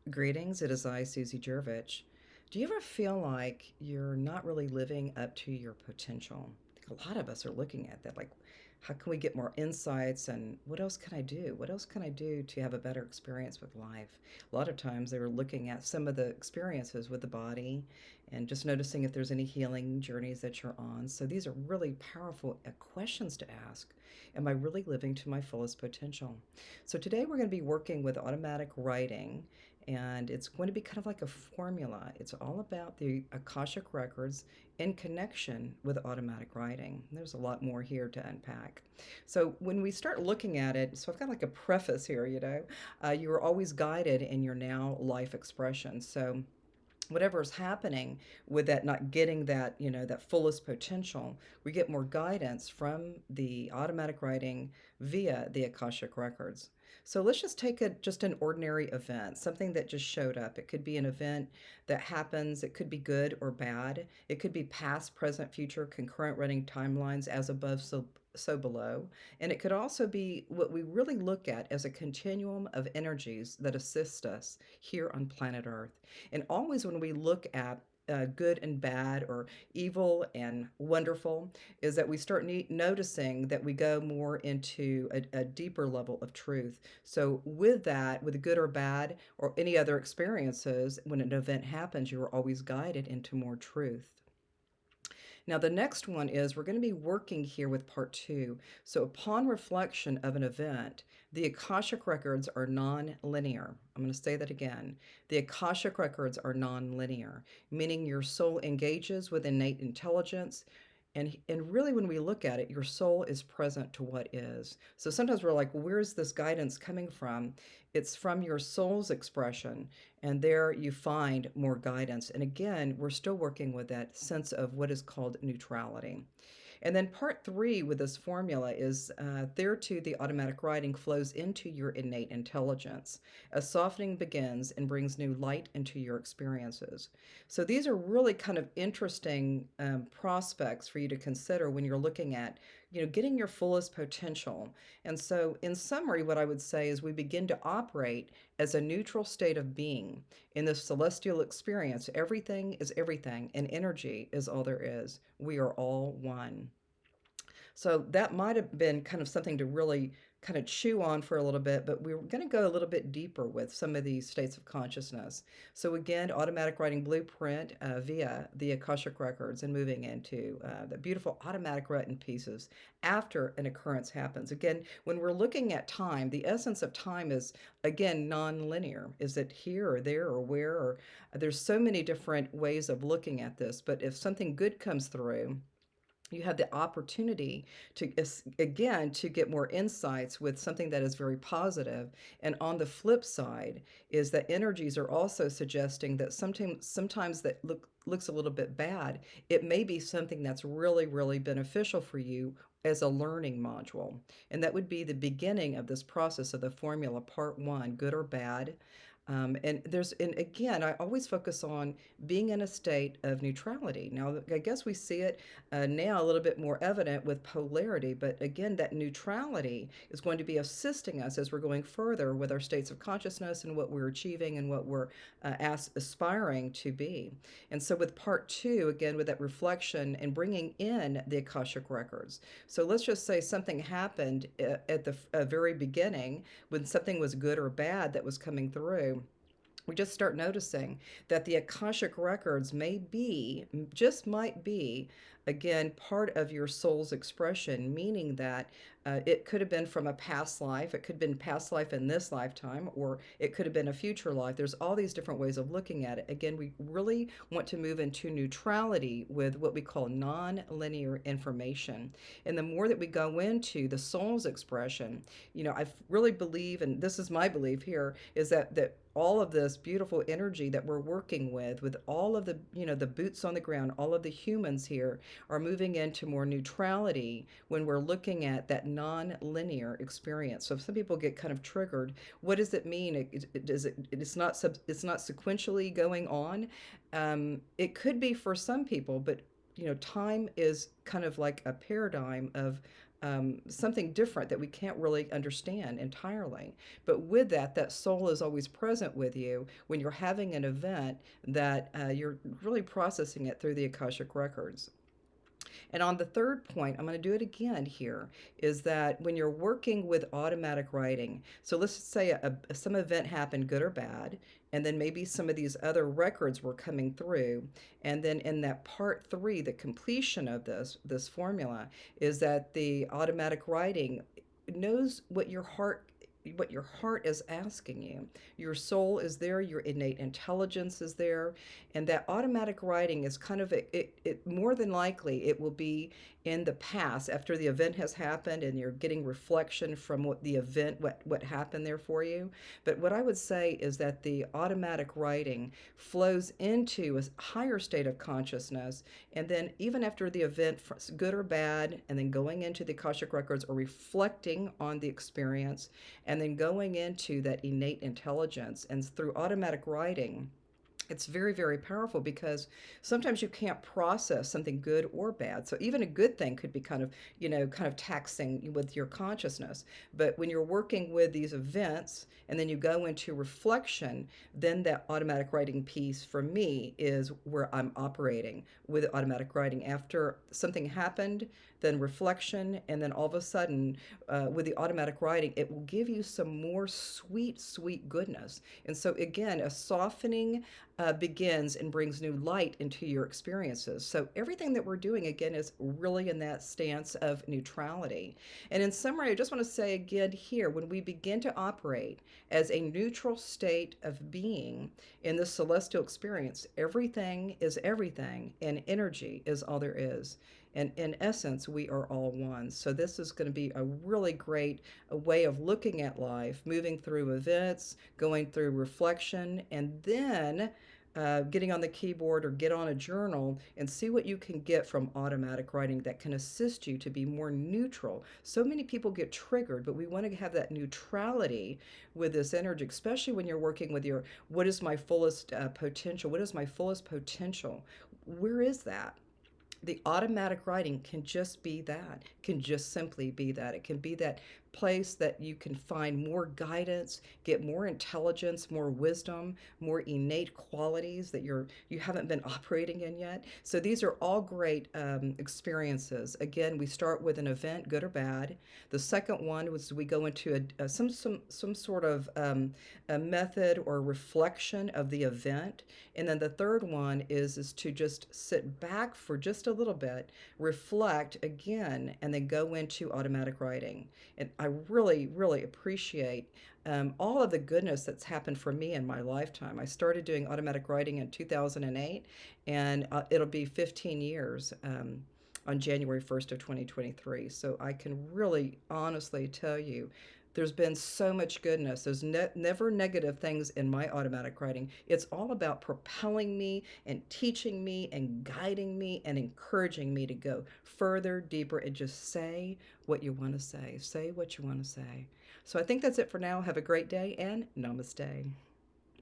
Greetings, it is I, Susie Juravich. Do you ever feel like you're not really living up to your potential? I think a lot of us are looking at that, like, how can we get more insights and what else can I do? What else can I do to have a better experience with life? A lot of times they're looking at some of the experiences with the body and just noticing if there's any healing journeys that you're on. So these are really powerful questions to ask. Am I really living to my fullest potential? So today we're going to be working with automatic writing, and it's going to be kind of like a formula. It's all about the Akashic records in connection with automatic writing. There's a lot more here to unpack. So when we start looking at it, so I've got like a preface here, you are always guided in your now life expression. So whatever's happening with that not getting that that fullest potential, we get more guidance from the automatic writing via the Akashic records. So let's just take just an ordinary event, something that just showed up. It could be an event that happens. It could be good or bad. It could be past, present, future, concurrent running timelines, as above, so below. And it could also be what we really look at as a continuum of energies that assist us here on planet Earth. And always when we look at good and bad, or evil and wonderful, is that we start noticing that we go more into a deeper level of truth. So with that, with good or bad or any other experiences, when an event happens, you are always guided into more truth. Now, the next one is we're going to be working here with part two. So, upon reflection of an event, the Akashic records are non-linear. I'm going to say that again. The Akashic records are non-linear, meaning your soul engages with innate intelligence. And really, when we look at it, your soul is present to what is. So sometimes we're like, well, where's this guidance coming from? It's from your soul's expression, and there you find more guidance. And again, we're still working with that sense of what is called neutrality. And then part three with this formula is there too, the automatic writing flows into your innate intelligence. A softening begins and brings new light into your experiences. So these are really kind of interesting prospects for you to consider when you're looking at, getting your fullest potential. And so, in summary, what I would say is we begin to operate as a neutral state of being. In this celestial experience, everything is everything, and energy is all there is. We are all one. So that might have been kind of something to really kind of chew on for a little bit, but we're going to go a little bit deeper with some of these states of consciousness. So again, automatic writing blueprint via the Akashic records, and moving into the beautiful automatic written pieces after an occurrence happens. Again, when we're looking at time, the essence of time is, again, non-linear. Is it here or there or where? Or there's so many different ways of looking at this, but if something good comes through, you have the opportunity to, again, to get more insights with something that is very positive. And on the flip side is that energies are also suggesting that sometimes that looks a little bit bad, it may be something that's really, really beneficial for you as a learning module. And that would be the beginning of this process of the formula, part one, good or bad. And again, I always focus on being in a state of neutrality. Now, I guess we see it now a little bit more evident with polarity, but again, that neutrality is going to be assisting us as we're going further with our states of consciousness and what we're achieving and what we're aspiring to be. And so, with part two, again, with that reflection and bringing in the Akashic records. So, let's just say something happened at the very beginning when something was good or bad that was coming through. We just start noticing that the Akashic records just might be, again, part of your soul's expression, meaning that it could have been from a past life, it could have been past life in this lifetime, or it could have been a future life. There's all these different ways of looking at it. Again, we really want to move into neutrality with what we call non-linear information. And the more that we go into the soul's expression, I really believe, and this is my belief here, is that all of this beautiful energy that we're working with all of the boots on the ground, all of the humans here are moving into more neutrality when we're looking at that non-linear experience. So if some people get kind of triggered, what does it mean? It's not sequentially going on. It could be for some people, but time is kind of like a paradigm of something different that we can't really understand entirely. But with that, that soul is always present with you when you're having an event that you're really processing it through the Akashic records. And on the third point, I'm going to do it again here, is that when you're working with automatic writing, so let's say some event happened, good or bad, and then maybe some of these other records were coming through. And then in that part three, the completion of this formula is that the automatic writing knows what your heart is asking you. Your soul is there, your innate intelligence is there, and that automatic writing is kind of it more than likely it will be in the past after the event has happened and you're getting reflection from what the event what happened there for you. But what I would say is that the automatic writing flows into a higher state of consciousness, and then even after the event, good or bad, and then going into the Akashic records or reflecting on the experience, and then going into that innate intelligence and through automatic writing, it's very, very powerful because sometimes you can't process something good or bad. So even a good thing could be kind of, kind of taxing with your consciousness. But when you're working with these events and then you go into reflection, then that automatic writing piece for me is where I'm operating with automatic writing. After something happened, then reflection, and then all of a sudden, with the automatic writing, it will give you some more sweet, sweet goodness. And so, again, a softening begins and brings new light into your experiences. So everything that we're doing again is really in that stance of neutrality. And in summary, I just want to say again here, when we begin to operate as a neutral state of being in the celestial experience, everything is everything and energy is all there is. And in essence, we are all one. So this is going to be a really great way of looking at life, moving through events, going through reflection, and then getting on the keyboard or get on a journal and see what you can get from automatic writing that can assist you to be more neutral. So many people get triggered, but we want to have that neutrality with this energy, especially when you're working with your what is my fullest potential? What is my fullest potential? Where is that? The automatic writing can just be that, can just simply be that. It can be that place that you can find more guidance, get more intelligence, more wisdom, more innate qualities that you haven't been operating in yet. So these are all great experiences. Again, we start with an event, good or bad. The second one was we go into some sort of a method or reflection of the event, and then the third one is to just sit back for just a little bit, reflect again, and then go into automatic writing. And I really, really appreciate all of the goodness that's happened for me in my lifetime. I started doing automatic writing in 2008, and it'll be 15 years on January 1st of 2023. So I can really honestly tell you there's been so much goodness. There's never negative things in my automatic writing. It's all about propelling me and teaching me and guiding me and encouraging me to go further, deeper, and just say what you want to say. Say what you want to say. So I think that's it for now. Have a great day and namaste.